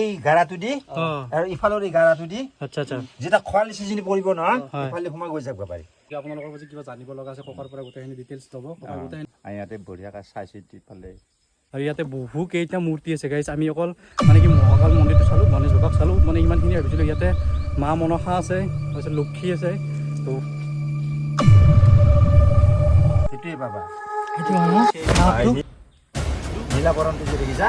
এই গাৰাটো দি আৰু ইফালৰ এই গাৰাটো দি আচ্ছা যেতিয়া খৰালি চিজন পৰিব নহয় ইফালে সোমাই গৈ যাব পাৰি। আপোনালোকৰ যদি কিবা জানিব লগা আছে ককাৰ পৰা গোটেইখিনি ডিটেইলছ ল'ব। ইয়াতে বঢ়িয়াকৈ চাই চিতি ফালে আৰু ইয়াতে বহু কেইটা মূৰ্তি আছে গাইজ। আমি অকল মানে কি মহাকাল মন্দিৰটো চালোঁ, গণেশ বাবাক চালোঁ, মানে ইমানখিনি ভাবিছিলোঁ। ইয়াতে মা মনসা আছে, তাৰপিছত লক্ষী আছে। তো সেইটোৱে বাবা সেইটো নীলাবৰণটো যে দেখিছা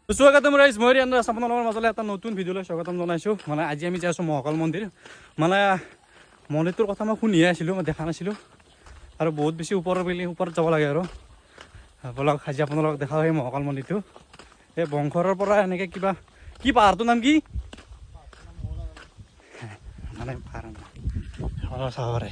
স্বাগতম ৰাইজ, মই ৰিয়ান দাস আপোনালোকৰ মাজলৈ এটা নতুন ভিডিঅ'লৈ স্বাগতম জনাইছোঁ। মানে আজি আমি যাই আছোঁ মহাকাল মন্দিৰ। মানে মন্দিৰটোৰ কথা মই শুনিয়ে আছিলোঁ, মই দেখা নাছিলোঁ। আৰু বহুত বেছি ওপৰত যাব লাগে আৰু বলক আজি আপোনালোকক দেখাওঁ সেই মহাকাল মন্দিৰটো। এই বংশৰৰ পৰা এনেকৈ কিবা কি পাহাৰটোৰ নাম কি মানে পাহাৰ চাব পাৰে।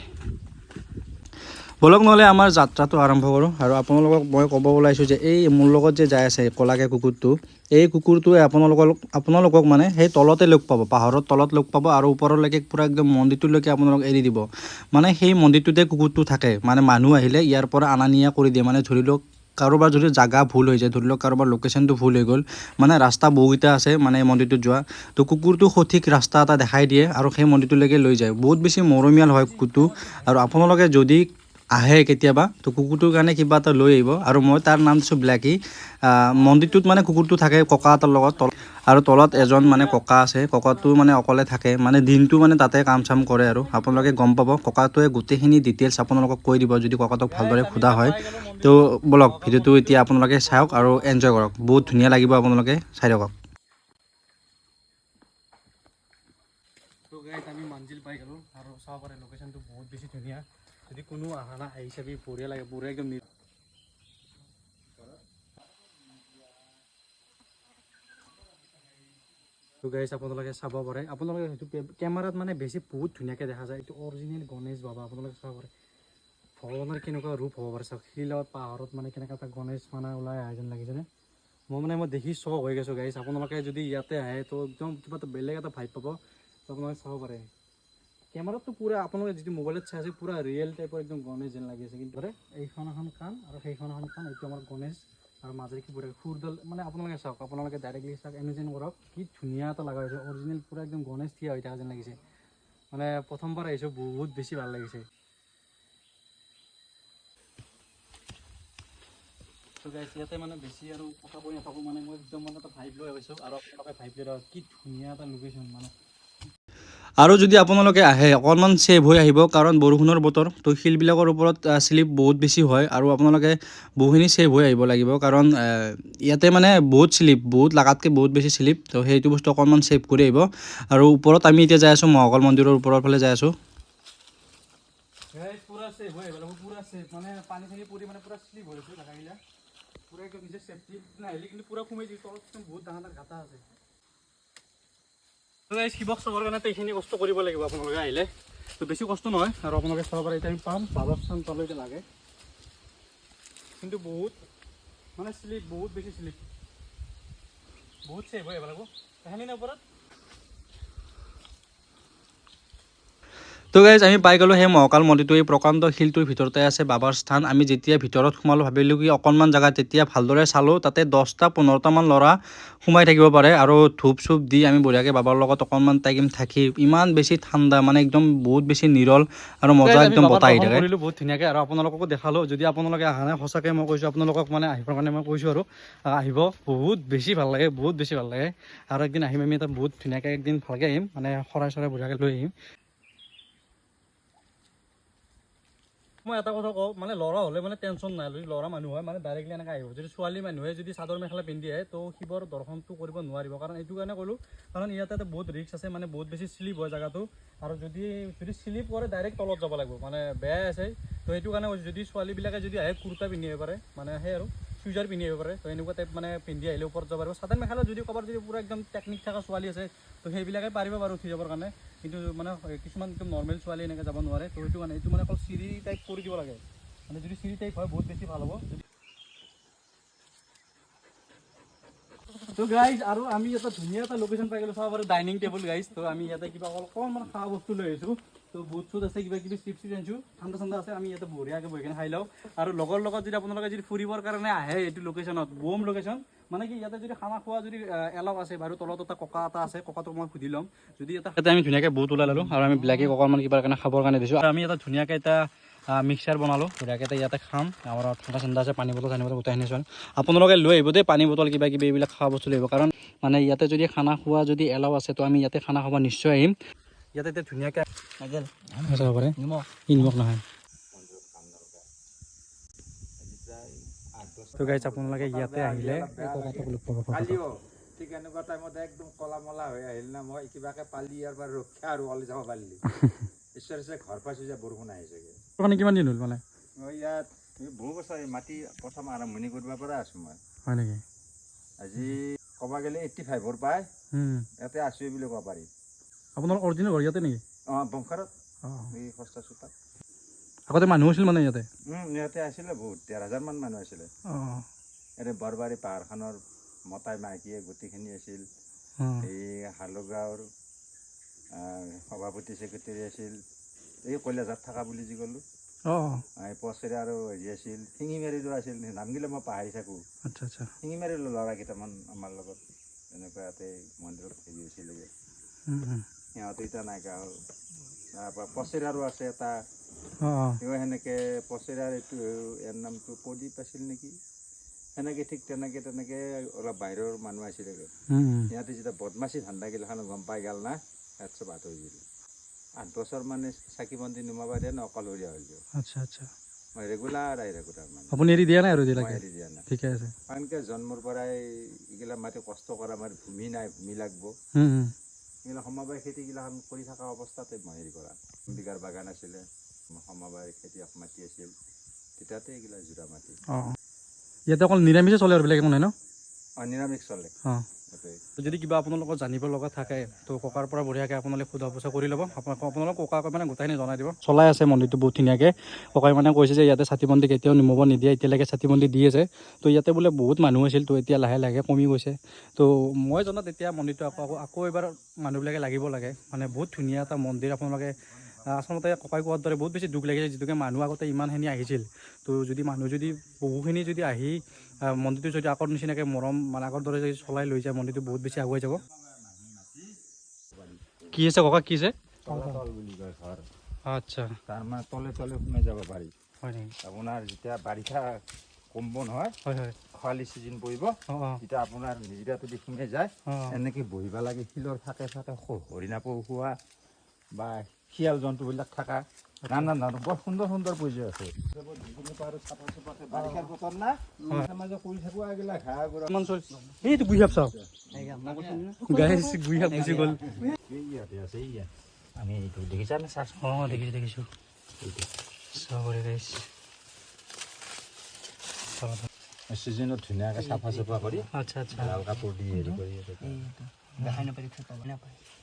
বলক নহ'লে আমাৰ যাত্ৰাটো আৰম্ভ কৰোঁ। আৰু আপোনালোকক মই ক'ব ওলাইছোঁ যে এই মোৰ লগত যে যাই আছে ক'লাকে কুকুৰটো, এই কুকুৰটোৱে আপোনালোকক মানে সেই তলতে লগ পাব, পাহাৰৰ তলত লগ পাব আৰু ওপৰলৈকে পূৰা একদম মন্দিৰটোলৈকে আপোনালোক এৰি দিব। মানে সেই মন্দিৰটোতে কুকুৰটো থাকে। মানে মানুহ আহিলে ইয়াৰ পৰা অনা নিয়া কৰি দিয়ে। মানে ধৰি লওক কাৰোবাৰ যদি জাগা ভুল হৈ যায়, ধৰি লওক কাৰোবাৰ লোকেশ্যনটো ভুল হৈ গ'ল, মানে ৰাস্তা বহুকেইটা আছে মানে মন্দিৰটোত যোৱা, তো কুকুৰটো সঠিক ৰাস্তা এটা দেখাই দিয়ে আৰু সেই মন্দিৰটোলৈকে লৈ যায়। বহুত বেছি মৰমীয়াল হয় কুকুৰটো। আৰু আপোনালোকে যদি আহে কেতিয়াবা তো কুকুৰটোৰ কাৰণে কিবা এটা লৈ আহিব। আৰু মই তাৰ নাম দিছোঁ ব্লেকি। মন্দিৰটোত মানে কুকুৰটো থাকে ককা এটাৰ লগত, আৰু তলত এজন মানে ককা আছে। ককাটো মানে অকলে থাকে, মানে দিনটো মানে তাতে কাম চাম কৰে। আৰু আপোনালোকে গম পাব, ককাটোৱে গোটেইখিনি ডিটেইলছ আপোনালোকক কৈ দিব যদি ককাটোক ভালদৰে সোধা হয়। তো বলক ভিডিঅ'টো এতিয়া আপোনালোকে চাওক আৰু এনজয় কৰক, বহুত ধুনীয়া লাগিব, আপোনালোকে চাই থাকক। তো গাইজ আমি মঞ্জিল পাই গ'লোঁ আৰু চাব পাৰে লোকেশ্যনটো বহুত বেছি ধুনীয়া। যদি কোনো আহা না আহি চাবি বঢ়িয়া লাগে, বঢ়িয়া একদম। তো গাইজ আপোনালোকে চাব পাৰে, আপোনালোকে সেইটো কেমেৰাত মানে বেছি বহুত ধুনীয়াকৈ দেখা যায়। এইটো অৰিজিনেল গণেশ বাবা, আপোনালোকে চাব পাৰে। ভগৱানৰ কেনেকুৱা ৰূপ হ'ব পাৰে চাওক, শিলত পাহাৰত মানে কেনেকুৱা এটা গণেশ মানে ওলাই আহে যেন লাগিছেনে। মই দেখি চখ হৈ গৈছোঁ গাইজ। আপোনালোকে যদি ইয়াতে আহে তো একদম কিবা এটা বেলেগ এটা ভাইব পাব। তো আপোনালোকে চাব পাৰে কেমেৰাতটো পূৰা আপোনালোকে যিটো মোবাইলত চাই আছে পূৰা ৰিয়েল টাইপৰ একদম গণেশ যেন লাগি আছে। কিন্তু এইখন এখন কাণ আৰু সেইখন এখন কাণ, এইটো আমাৰ গণেশ। আৰু মাজেৰে কি পৰে খুৰডাল, মানে আপোনালোকে চাওক, আপোনালোকে ডাইৰেক্টলি চাওক, ইমেজিন কৰক কি ধুনীয়া এটা লগা হৈছে। অৰিজিনেল পূৰা একদম গণেশ থিয়া হৈ থকা যেন লাগিছে। মানে প্ৰথমবাৰ আহিছোঁ, বহুত বেছি ভাল লাগিছে। তো গাইজ ইয়াতে মানে বেছি আৰু কথা কৈ নাথাকোঁ, মানে মই একদম মানে এটা ভাইব লৈ আহিছোঁ। আৰু আপোনালোকে ভাইব লৈ কি ধুনীয়া এটা লোকেশ্যন মানে। আৰু যদি আপোনালোকে আহে অকণমান ছেভ হৈ আহিব, কাৰণ বৰষুণৰ বতৰ, তো শিলবিলাকৰ ওপৰত শ্লিপ বহুত বেছি হয়। আৰু আপোনালোকে বহুখিনি ছেভ হৈ আহিব লাগিব, কাৰণ ইয়াতে মানে বহুত শ্লিপ, বহুত লাগাতকৈ বহুত বেছি শ্লিপ। তো সেইটো বস্তু অকণমান ছেভ কৰি আহিব। আৰু ওপৰত আমি এতিয়া যাই আছোঁ মহাকাল মন্দিৰৰ ওপৰৰ ফালে যাই আছোঁ। পূৰা ছেভ হৈ আহিব লাগিব, পূৰা ছেভ, মানে পানী চানী পৰি মানে পূৰা শ্লিপ হৈ আছে জেগাবিলাক। পূৰা একদম নিজে ছেফটি নাহিলে কিন্তু পূৰা সোমাই যায়, তলত একদম বহুত ডাঙৰ ডাঙৰ গাঁথা আছে। শিৱক চাবৰ কাৰণে এইখিনি কষ্ট কৰিব লাগিব আপোনালোকে আহিলে। তো বেছি কষ্ট নহয়। আৰু আপোনালোকে চাব পাৰে এতিয়া আমি পাম বাবাৰ স্থান তললৈকে লাগে, কিন্তু বহুত মানে শ্লিপ, বহুত বেছি শ্লিপ, বহুত ছেভ হৈ আহিব লাগিব সেইখিনি ওপৰত। তো গাইজ আমি পাই গ'লোঁ সেই মহাকাল মন্দিৰটো। এই প্ৰকাণ্ড শিলটোৰ ভিতৰতে আছে বাবাৰ স্থান। আমি যেতিয়া ভিতৰত সোমালোঁ ভাবিলোঁ কি অকণমান জেগা, তেতিয়া ভালদৰে চালোঁ, তাতে 10-15টামান ল'ৰা সোমাই থাকিব পাৰে। আৰু ধূপ চুপ দি আমি বঢ়িয়াকৈ বাবাৰ লগত অকণমান টাইম থাকি, ইমান বেছি ঠাণ্ডা, মানে একদম বহুত বেছি নিৰল আৰু মজা একদম বতাহ আহি থাকে। কৰিলোঁ বহুত ধুনীয়াকৈ, আৰু আপোনালোককো দেখালোঁ। যদি আপোনালোকে অহা নাই, সঁচাকৈ মই কৈছোঁ আপোনালোকক, মানে আহিবৰ কাৰণে মই কৈছোঁ আৰু আহিব, বহুত বেছি ভাল লাগে, বহুত বেছি ভাল লাগে। আৰু একদিন আহিম, আমি এটা বহুত ধুনীয়াকৈ একদিন ভালকৈ আহিম, মানে শৰাই চৰাই বঢ়িয়াকৈ লৈ আহিম। মই এটা কথা কওঁ, মানে ল'ৰা হ'লে মানে টেনশ্যন নাই, যদি ল'ৰা মানুহ হয় মানে ডাইৰেক্টলি এনেকৈ আহিব। যদি ছোৱালী মানুহে যদি চাদৰ মেখেলা পিন্ধি আহে তো শিৱৰ দৰ্শনটো কৰিব নোৱাৰিব। কাৰণ এইটো কাৰণে ক'লোঁ, কাৰণ ইয়াতে বহুত ৰিস্ক আছে, মানে বহুত বেছি শ্লিপ হয় জেগাটো। আৰু যদি শ্লিপ কৰে ডাইৰেক্ট তলত যাব লাগিব, মানে বেয়াই আছে। তো সেইটো কাৰণে যদি ছোৱালীবিলাকে যদি আহে কুৰ্তা পিন্ধি আহিব পাৰে, মানে সেই আৰু চুইজাৰ পিন্ধি আহিব পাৰে। তো এনেকুৱা টাইপ মানে পিন্ধি আহিলে ওপৰত যাব পাৰিব। চাদৰ মেখেলা যদি ক'ৰবাত যদি পূৰা একদম টেকনিক থকা ছোৱালী আছে তো সেইবিলাকে পাৰিব বাৰু উঠি যাবৰ কাৰণে। কিন্তু মানে কিছুমান একদম নৰ্মেল ছোৱালী এনেকৈ যাব নোৱাৰে। তো সেইটো কাৰণে এইটো মানে অকল চিৰি টাইপ কৰি দিব লাগে, মানে যদি চিৰি টাইপ হয় বহুত বেছি ভাল হ'ব। তো গাইজ আৰু আমি এটা ধুনীয়া এটা লোকেশ্যন পাই গ'লোঁ, চাব পাৰোঁ ডাইনিং টেবুল গাইজ। তো আমি ইয়াতে কিবা অকণমান খোৱা বস্তু লৈ আহিছোঁ। তো বুট চুট আছে কিবা কিবি চিপ চিপ আনিছোঁ ঠাণ্ডা ঠাণ্ডা আছে আমি ইয়াতে বঢ়িয়াকৈ বহি কিনে খাই লওঁ আৰু লগৰ লগত যদি আপোনালোকে যদি ফুৰিবৰ কাৰণে আহে এইটো লোকেশ্যনত বম লোকেশ্যন মানে কি ইয়াতে যদি খানা খোৱা যদি এলাও আছে বাৰু তলত এটা ককা এটা আছে ককাটোক মই সুধি ল'ম যদি ইয়াতে আমি ধুনীয়াকৈ বুট ওলাই ল'লোঁ আৰু আমি বিলাকী অকণমান কিবা কাৰণে খাবৰ কাৰণে দিছোঁ আৰু আমি এটা ধুনীয়াকৈ এটা মিক্সাৰ বনালোঁ ধুনীয়াকৈ ইয়াতে খাম আমাৰ ঠাণ্ডা ঠাণ্ডা আছে পানী বটল চানী বটল গোটেই আনিছোঁ আপোনালোকে লৈ আহিব দেই পানী বটল কিবা কিবি এইবিলাক খোৱা বস্তু লৈ আহিব কাৰণ মানে ইয়াতে যদি খানা খোৱা যদি এলাও আছে তো আমি ইয়াতে খানা খাব নিশ্চয় আহিম ইয়াতে এতিয়া ধুনীয়াকৈ চাব পাৰে নিমখ নহয় তো গাইজ আপোনালোকে ইয়াতে আহিলে ঠিক এনেকুৱা টাইমত একদম কলা মলা হৈ আহিল না মই কিবাকে পালি ইয়াৰ পৰা ৰক্ষা আৰু ওলাই যাব পাৰিলি ঈশ্বৰ ঘৰ পাইছোঁ যে বৰষুণ আহিছেগৈ মানে কিমান দিন হ'ল মানে মই ইয়াত বহু বছৰ মাটি প্ৰথম আৰম্ভণি কৰিব পৰা আছোঁ মই হয় নেকি আজি ক'ব গ'লে 85ৰ পাই ইয়াতে আছোঁৱে বুলি ক'ব পাৰি আপোনাৰ অৰিজিনেল ঘৰ ইয়াতে নেকি অঁ বংশাৰত এই সস্তা চোতা আগতে মানুহ আছিল মানে ইয়াতে ইয়াতে আছিলে বহুত 13,000 মান মানুহ আছিলে ইয়াতে বৰবাৰী পাহাৰখনৰ মতাই মাইকীয়ে গোটেইখিনি আছিল এই হালগাঁৱৰ সভাপতি ছেক্ৰেটাৰী আছিল এই কলেজত থকা বুলি যি ক'লোঁ এই পচেৰে আৰু হেৰি আছিল শিঙিমাৰীৰো আছিল নামগিলে মই পাহৰি থাকোঁ আচ্ছা আচ্ছা শিঙিমাৰীৰ ল'ৰা কেইটামান আমাৰ লগত এনেকুৱা ইয়াতে মন্দিৰত হেৰি হৈছিলেগৈ সিহঁতে এতিয়া নাইকিয়া হ'ল তাৰপৰা পচেৰাৰো আছে এটা সেনেকৈ পচেৰাৰ এইটো ইয়াৰ নামটো প্ৰদীপ আছিল নেকি সেনেকৈ ঠিক তেনেকৈ অলপ বাহিৰৰ মানুহ আহিছিলেগৈ সিহঁতে যেতিয়া বদমাচি ধান্দাগিলাখান গম পাই গ'ল না ইয়াত চব আঁত হৈ গ'ল 8 বছৰ মানে চাকি বন্তি নুমাব দিয়া অকলশৰীয়া হৈ গ'ল আচ্ছা আচ্ছা মই ৰেগুলাৰ মানে আপুনি এৰি দিয়া নাই আৰু এৰি দিয়া নাই ঠিকে আছে কাৰণ কি জন্মৰ পৰাই এইগিলা মাটি কষ্ট কৰা আমাৰ ভূমি নাই ভূমি লাগব এইগিলা সমবায় খেতিগিলাখন কৰি থকা অৱস্থাতে মই হেৰি কৰা বিঘাৰ বাগান আছিলে সমবায় খেতিয়ক মাটি আছিল তেতিয়াতে এইগিলা জোৰা মাটি ইয়াতে অকল নিৰামিষে চলে আৰু বেলেগ একো নাই ন নিৰামিষ চলে যদি কিবা আপোনালোকৰ জানিব লগা থাকে তো ককাৰ পৰা বঢ়িয়াকৈ আপোনালোকে সোধা পোছা কৰি ল'ব আপোনালোক ককাকৈ মানে গোটেইখিনি জনাই দিব চলাই আছে মন্দিৰটো বহুত ধুনীয়াকৈ ককাই মানে কৈছে যে ইয়াতে চাকি বন্তি কেতিয়াও নিমব নিদিয়ে এতিয়ালৈকে চাকি বন্তি দি আছে তো ইয়াতে বোলে বহুত মানুহ আছিল তো এতিয়া লাহে লাহে কমি গৈছে তো মই জনাত এতিয়া মন্দিৰটো আকৌ এবাৰ মানুহবিলাকে লাগিব লাগে মানে বহুত ধুনীয়া এটা মন্দিৰ আপোনালোকে আচলতে ককাই কোৱাৰ দৰে বহুত বেছি দুখ লাগিছে যিটোকে মানুহ আগতে ইমানখিনি আহিছিল তো যদি মানুহ যদি বহুখিনি যদি আহি মন্দিৰটো যদি আগৰ নিচিনাকৈ মৰম মানে আগৰ দৰে যদি চলাই লৈ যায় মন্দিৰটো বহুত বেছি আগুৱাই যাব কি আছে ককা কি আছে আচ্ছা তাৰমানে তলে তলে সোমাই যাব পাৰি হয় নেকি আপোনাৰ যেতিয়া বাৰিষা কম্ব নহয় হয় হয় খৰালি ছিজন পৰিব তেতিয়া আপোনাৰ নিজৰাটো দি সোমাই যায় এনেকৈ বহিব লাগে শিলৰ ফাকে ফাকে হৰিণা পহোৱা বা শিয়াল জন্তুবিলাক থকা নানান ধৰণৰ বৰ সুন্দৰ সুন্দৰ পৰিচয় আছে বাৰিষাৰ বতৰ না মাজে কৰি থাকোঁ এইবিলাক ঘাঁহ এইটো গুইহাব চাওক গাইছ গুইহাব গুচি গ'ল ইয়াতে আছে ইয়াত আমি এইটো দেখিছা নে চাৰ্চ দেখিছোঁ চাবৰে গাইছ ছিজনত ধুনীয়াকৈ চাফা চাফা কৰি আচ্ছা আচ্ছা লাল কাপোৰ দি হেৰি কৰি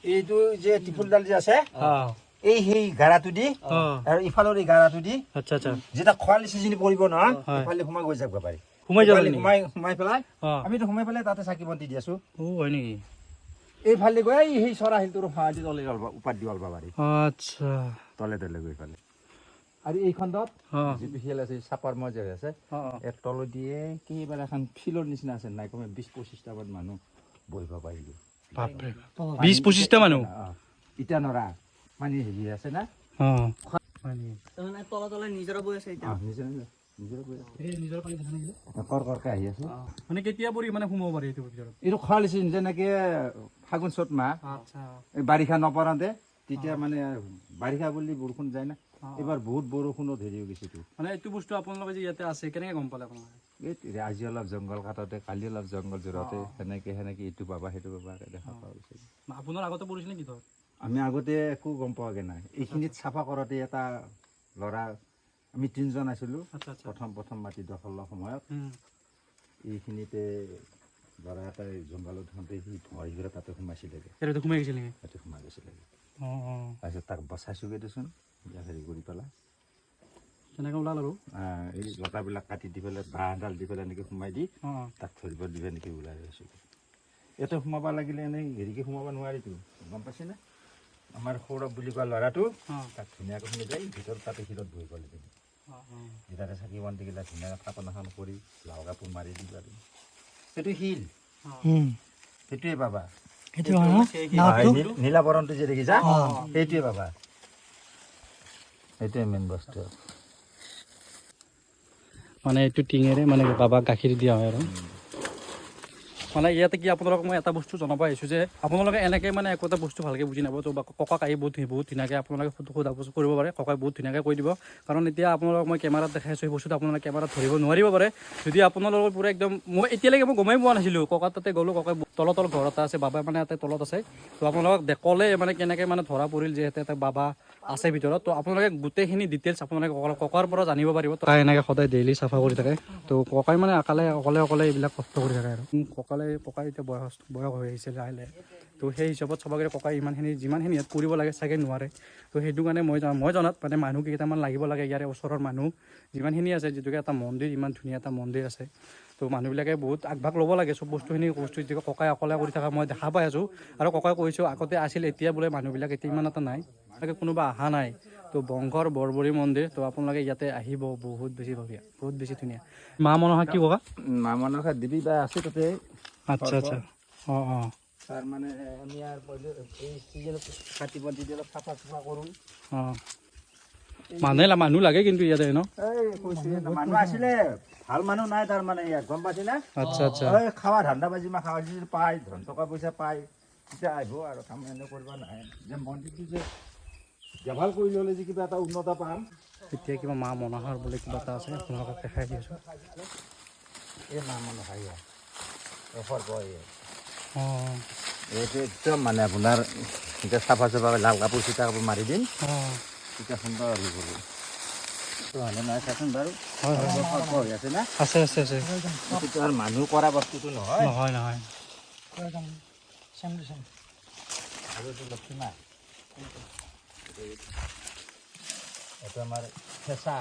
এইটো যে ত্ৰিপুলডাল যে আছে এই সেই গাৰাটো দি আৰু ইফালৰ এই গাৰাটো দি আচ্ছা আচ্ছা যেতিয়া খৰালি ছিজন পৰিব নহয় ইফালে সোমাই গৈ যাব পাৰি সোমাই পেলাই আমিতো সোমাই পেলাই তাতে চাকি বন্তি দি আছো হয় নেকি এইফালে গৈ সেই চৰা শিলটোৰ সহায়দি তলে উপাত দি ওলাব পাৰি আচ্ছা তলে তলে গৈ পালে আৰু এই খণ্ডত যিটো শিল আছে চাপাৰ মই যে আছে এক তলত দিয়ে কেইবাৰ এখন ফিল্ডৰ নিচিনা আছে নাই কমে 20-25টা মান মানুহ বহিব পাৰিব 20-25টা মানুহ ইটা নৰা পানী হেৰি আছে না মানে কেতিয়া পৰি মানে সোমাব পাৰি এইটো ভিতৰত এইটো খৰালি ছিজন যেনেকে ফাগুন চ'ত মাহ বাৰিষা নপৰাতে তেতিয়া মানে বাৰিষা বুলি বৰষুণ যায় না এইবাৰ বহুত বৰষুণত হেৰি হৈ গৈছে মানে এইটো বস্তু আপোনালোকে যে ইয়াতে আছে কেনেকৈ গম পালে আপোনালোকে আজি অলপ জংঘল কাটোতে কালি অলপ জংঘল জোৰাতে সেনেকে এইটো পাবা সেইটো পাবা দেখা পোৱা গৈছে আপোনাৰ আগতে পৰিছিলে কি ধৰ আমি আগতে একো গম পোৱাগৈ নাই এইখিনিত চাফা কৰোঁতে এটা ল'ৰা আমি 3জন আছিলোঁ প্ৰথম মাটি দখলৰ সময়ত এইখিনিতে ল'ৰা এটাই জংঘলত ধোঁতে সি ধোঁৱাইগৈ তাতে সোমাইছিলেগৈ সোমাই গৈছিলে তাতে সোমাই গৈছিলেগৈ তাৰপিছত তাক বচাইছোগৈ দেচোন হেৰি কৰি পেলাই তেনেকৈ ওলাল আৰু এই লতাবিলাক কাটি দি পেলাই বাঁহ এডাল দি পেলাই এনেকৈ সোমাই দি তাক ধৰিব দিব এনেকৈ ওলাই গৈছোঁ ইয়াতে সোমাব লাগিলে এনেই হেৰিকৈ সোমাব নোৱাৰিতো গম পাইছেনে আমাৰ সৌৰভ বুলি কোৱা ল'ৰাটো তাক ধুনীয়াকৈ শুনি যায় ভিতৰত তাতে শিলত বহি গ'ল তাতে চাকি বন্তিগিলা ধুনীয়াকৈ থাপন এখন কৰি লাও কাপোৰ মাৰি দিব আৰু সেইটো শিল সেইটোৱে বাবা নীলাবৰণটো যে দেখিছা সেইটোৱে বাবা সেইটোৱে মেইন বস্তু মানে এইটো টিঙেৰে মানে বাবাক গাখীৰ দিয়া হয় আৰু মানে ইয়াতে কি আপোনালোকক মই এটা বস্তু জনাব আহিছোঁ যে আপোনালোকে এনেকৈ মানে একো এটা বস্তু ভালকৈ বুজি নাপাব তো বা ককাক আহি বহুত ধুনীয়াকৈ আপোনালোকে সোধা বস্তু কৰিব পাৰে ককাই বহুত ধুনীয়াকৈ কৈ দিব কাৰণ এতিয়া আপোনালোকক মই কেমেৰাত দেখাইছোঁ সেই বস্তুটো আপোনালোকে কেমেৰাত ধৰিব নোৱাৰিব পাৰে যদি আপোনালোকৰ পূৰা একদম মই এতিয়ালৈকে মই গমেই পোৱা নাছিলোঁ ককাৰ তাতে গ'লোঁ ককাই তল ঘৰ এটা আছে বাবাই মানে ইয়াতে তলত আছে তো আপোনালোকক ক'লে মানে কেনেকৈ মানে ধৰা পৰিল যে ইয়াতে এটা বাবা আছে ভিতৰত তো আপোনালোকে গোটেইখিনি ডিটেইলছ আপোনালোকে ককাৰ পৰা জানিব পাৰিব তাই এনেকৈ সদায় ডেইলি চাফা কৰি থাকে তো ককাই মানে অকলে এইবিলাক কষ্ট কৰি থাকে আৰু ককাই এতিয়া বয়স হৈ আহিছে লাহে লাহে তো সেই হিচাপত চাব গ'লে ককাই যিমানখিনি ইয়াত কৰিব লাগে চাগে নোৱাৰে তো সেইটো কাৰণে মই জনাত মানে মানুহ কেইটামান লাগিব লাগে ইয়াৰে ওচৰৰ মানুহ যিমানখিনি আছে যিটোকে এটা মন্দিৰ ইমান ধুনীয়া এটা মন্দিৰ আছে তো মানুহবিলাকে বহুত আগভাগ ল'ব লাগে চব বস্তুখিনি যিটো ককাই অকলে কৰি থকা মই দেখা পাই আছোঁ আৰু ককাই কৈছোঁ আগতে আছিল এতিয়া বোলে মানুহবিলাক এতিয়া ইমান এটা নাই তাকে কোনোবা অহা নাই তো বংশৰ বৰবৰী মন্দিৰ তো আপোনালোকে ইয়াতে আহিব বহুত বেছি বঢ়িয়া বহুত বেছি ধুনীয়া মা মনসা কি ককা মা মনসা দেৱী বা আছে তাতে আচ্ছা অঁ তাৰ মানে আমি আৰু এই চিজনত কাটি বন্তি দি অলপ চাফা কৰোঁ অঁ মানুহ লাগে কিন্তু ইয়াতে ন মানুহ আছিলে ভাল মানুহ নাই তাৰ মানে ইয়াত গম পাইছি না আচ্ছা খাৱা ধান্দা বাজি খাৱা যদি পায় ধন টকা পইচা পায় তেতিয়া আহিব আৰু কাম এনে কৰিব নাই যে মন্দিৰটো যে দেৱাল কৰি ল'লে যে কিবা এটা উন্নত পাম এতিয়া কিবা মা মনসাৰ বোলে কিবা এটা আছে আপোনালোকক দেখাই দি আছোঁ এই মা মনসা অঁ এইটো একদম মানে আপোনাৰ এতিয়া চাফা লাল কাপোৰ চিতা কাপোৰ মাৰি দিম তেতিয়া সুন্দৰ হৈ গ'ল হয়নে নহয় চাচোন বাৰু হৈ আছে না আছে এইটোতো আৰু মানুহ কৰা বস্তুটো নহয় আৰু এইটো লক্ষী মা এইটো আমাৰ ফেঁচা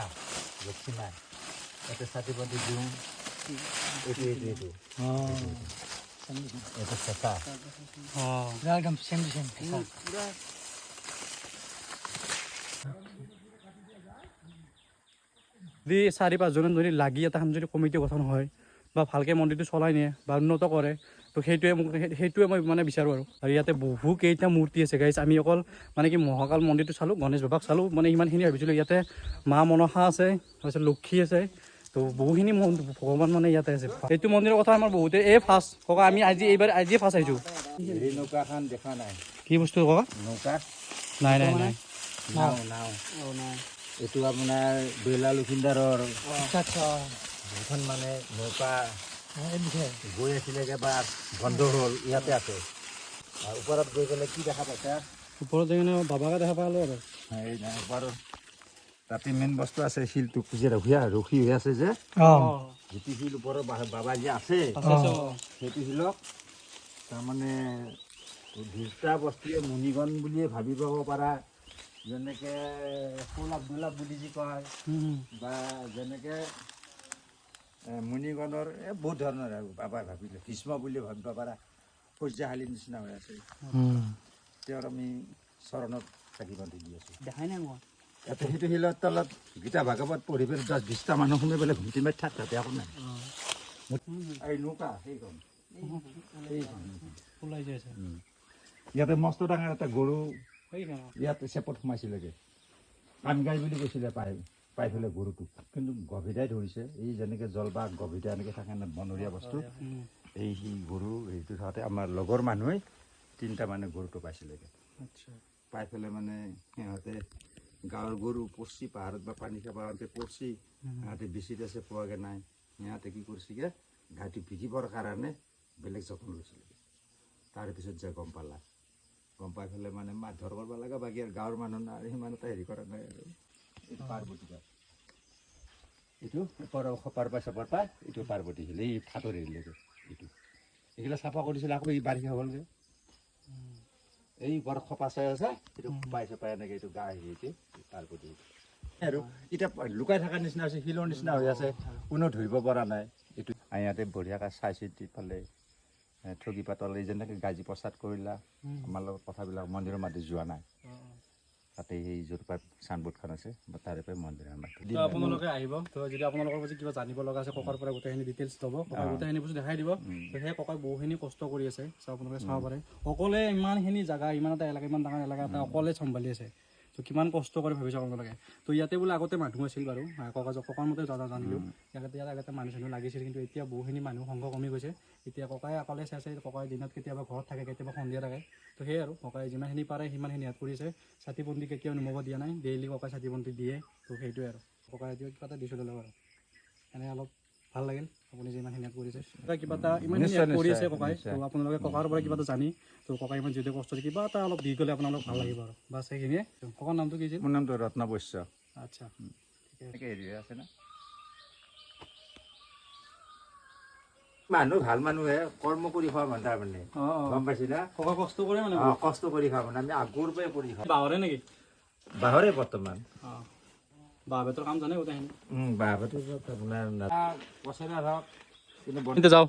লক্ষী মা ইয়াতে চাকি বন্তি দিওঁ এইটো ফেঁচা একদম চেম যদি 4-5জনে যদি লাগি এটা যদি কমিটি গঠন হয় বা ভালকৈ মন্দিৰটো চলাই নিয়ে বা উন্নত কৰে তো সেইটোৱে মই মানে বিচাৰোঁ আৰু ইয়াতে বহু কেইটা মূৰ্তি আছে গাইজ আমি অকল মানে কি মহাকাল মন্দিৰটো চালোঁ গণেশ বাবাক চালোঁ মানে ইমানখিনি ভাবিছিলোঁ ইয়াতে মা মনসা আছে তাৰপিছত লক্ষী আছে তো বহুখিনি ভগৱান মানে ইয়াতে আছে এইটো মন্দিৰৰ কথা আমাৰ বহুতে ফাৰ্ষ্ট ককা আমি আজিয়ে ফাৰ্ষ্ট আহিছোঁ হেৰি নৌকাখন দেখা নাই কি বস্তু ককা নৌকা নাই নাও এইটো আপোনাৰ বেলা লখিন্দাৰৰ এখন মানে নৌকা গৈ আছিলেগৈ বা বন্ধ হ'ল ইয়াতে আছে আৰু ওপৰত গৈ পেলাই কি দেখা পাইছা ওপৰত যেনে বাবাকে দেখা পালোঁ আৰু এই নাই ওপৰত তাতে মেইন বস্তু আছে শিলটো যে ৰখি হৈ আছে যে যিটো শিল ওপৰত বাবা যে আছে সেইটো শিলক তাৰমানে দুটা বস্তুৱে মুনিগণ বুলিয়ে ভাবি পাব পাৰা যেনেকৈ সোলাপ দোলাপ বুলি যি কয় বা যেনেকৈ মুনিগণৰ বহুত ধৰণৰ আৰু বাবাই ভাবিলে ভীষ্ম বুলি ভাবিব পাৰা সূৰ্যশালীৰ নিচিনা হৈ আছে তেওঁৰ আমি চৰণত চাকি বন্তি দি আছোঁ দেখাই নাই মই ইয়াতে সেইটো শিলৰ তলত গীতা ভাগৱত পঢ়ি পেলাই 10-20টা মানুহ শুনি পেলাই ঘুমটি মাৰি থাক তাতে একো নাই এই নৌকা সেইখন ওলাই যাই আছে ইয়াতে মস্ত ডাঙৰ এটা গৰু ইয়াতে চেপত সোমাইছিলেগৈ পানগাই বুলি কৈছিলে পাই পেলাই গৰুটোক কিন্তু গভীৰাই ধৰিছে এই যেনেকৈ জলবাঘ গভীৰা এনেকৈ থাকে না বনৰীয়া বস্তু এই গৰু সেইটো থাকোঁতে আমাৰ লগৰ মানুহে 3টা মানে গৰুটো পাইছিলেগৈ পাই পেলাই মানে সিহঁতে গাঁৱৰ গৰু পৰচি পাহাৰত বা পানী খাব পৰচি সিহঁতে বেছিত আছে পোৱাগৈ নাই সিহঁতে কি কৰিছেগৈ ঘাটি ভিজিবৰ কাৰণে বেলেগ যত্ন লৈছিলেগৈ তাৰপিছত যে গম পাই পেলাই মানে মাছ ধৰিব লগা বাকী আৰু গাঁৱৰ মানুহ নাই সিমান এটা হেৰি কৰা নাই আৰু এইটো পাৰ্বতী এইটো খপাৰ পাই এইটো পাৰ্বতী শিল এই ফাটৰ হেৰিলৈকে এইটো এইগিলা চাফা কৰিছিলে আকৌ এই বাৰিষা হ'লগৈ এই ওপৰত খপা চাই আছে সেইটো পাই এনেকৈ এইটো গা হেৰিতে পাৰ্বতী আৰু এতিয়া লুকাই থকাৰ নিচিনা হৈছে শিলৰ নিচিনা হৈ আছে কোনো ধৰিব পৰা নাই এইটো ইয়াতে বঢ়িয়াকৈ চাই চিতি ফালে ঠগি পাতল যেনেকৈ গাজি প্ৰচাদ কৰিলা আমাৰ লগত কথাবিলাক মন্দিৰৰ মাতি যোৱা নাই তাতে সেই য'ৰ পৰা চানবোৰ্ডখন আছে বা তাৰে পৰাই মন্দিৰৰ মাতি তো আপোনালোকে আহিব তো যদি আপোনালোকৰ যদি কিবা জানিব লগা আছে ককাৰ পৰা গোটেইখিনি ডিটেইলছ ল'ব ককাই গোটেইখিনি বস্তু দেখাই দিব তো সেই ককাই বহুখিনি কষ্ট কৰি আছে চ' আপোনালোকে চাব পাৰে অকলে ইমানখিনি জেগা ইমান এটা এলেকা ইমান ডাঙৰ এলেকা এটা অকলে চম্ভালি আছে তো কিমান কষ্ট কৰি ভাবি চাব আপোনালোকে তো ইয়াতে বোলে আগতে মানুহ আছিল বাৰু ককাৰ মতে জানিলোঁ ইয়াতে আগতে মানুহ চানুহ লাগিছিল কিন্তু এতিয়া বহুখিনি মানুহ সংখ্যা কমি গৈছে এতিয়া ককাই অকলে চাইছে ককাই দিনত কেতিয়াবা ঘৰত থাকে কেতিয়াবা সন্ধিয়া থাকে তো সেয়ে আৰু ককাই যিমানখিনি পাৰে সিমানখিনি ইয়াত কৰিছে চাতি বন্তি কেতিয়াও নিমখ দিয়া নাই ডেইলি ককাই চাতি বন্তি দিয়ে তো সেইটোৱে আৰু ককাই এতিয়া কিবা এটা দিছোঁ ল'ব আৰু এনে অলপ ভাল লাগিল আপুনি যিমানখিনি ইয়াত কৰিছে কিবা এটা ইমানখিনি ইয়াত কৰি আছে ককাই তো আপোনালোকে ককাৰ পৰা কিবা এটা জানি তো ককাই ইমান যিটো কষ্ট কিবা এটা অলপ দি গ'লে আপোনালোক ভাল লাগিব আৰু বাছ সেইখিনিয়ে ককাৰ নামটো কি আছিল মোৰ নামটো ৰত্ন বৈশ্য আচ্ছা এনেকৈ হেৰি আছে না মানুহ ভাল মানুহে কৰ্ম কৰি খোৱা মানুহ তাৰমানে গম পাইছি না ককা কষ্ট কৰে মানে কষ্ট কৰি খোৱা মানে আমি আগৰ পৰাই কৰি খাওঁ বাহৰে নেকি বাহৰে বৰ্তমান বাঁহ বেতৰ কাম জানে গোটেইখিনি বাঁহ বেতৰ আপোনাৰ পচৰা ধৰক কিন্তু যাওঁ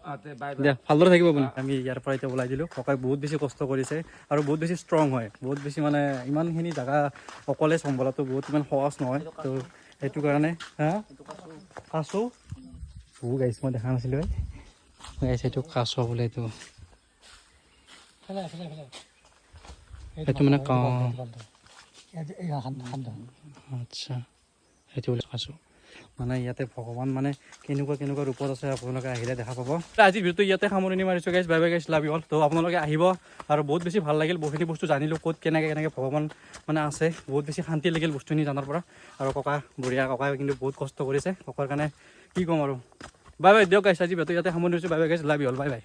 দিয়া ভালদৰে থাকিব আপুনি আমি ইয়াৰ পৰা এতিয়া ওলাই দিলোঁ ককাই বহুত বেছি কষ্ট কৰিছে আৰু বহুত বেছি ষ্ট্ৰং হয় বহুত বেছি মানে ইমানখিনি জেগা অকলে চম্ভালাটো বহুত ইমান সহজ নহয় তো সেইটো কাৰণে হা কাছো বহু গাইছ মই দেখা নাছিলোঁ গাইছে এইটো কাছ বোলে এইটো সেইটো মানে আচ্ছা সেইটো বোলে কাছো মানে ইয়াতে ভগৱান মানে কেনেকুৱা ৰূপত আছে আপোনালোকে আহিলে দেখা পাব আজি ভিডিঅ'টো ইয়াতে সামৰণি মাৰিছোঁ গাইছ বাই বাই গাইছ লাভ ইউ অল তো আপোনালোকে আহিব আৰু বহুত বেছি ভাল লাগিল বহুখিনি বস্তু জানিলোঁ ক'ত কেনেকৈ ভগৱান মানে আছে বহুত বেছি শান্তি লাগিল বস্তুখিনি জনাৰ পৰা আৰু ককা বঢ়িয়া ককাই কিন্তু বহুত কষ্ট কৰিছে ককাৰ কাৰণে কি ক'ম আৰু বাই বাই দিয়ক গাইছ আজি ভিডিঅ'টো ইয়াতে সামৰণি মাৰিছোঁ বাই বাই গাইছ love you all bye bye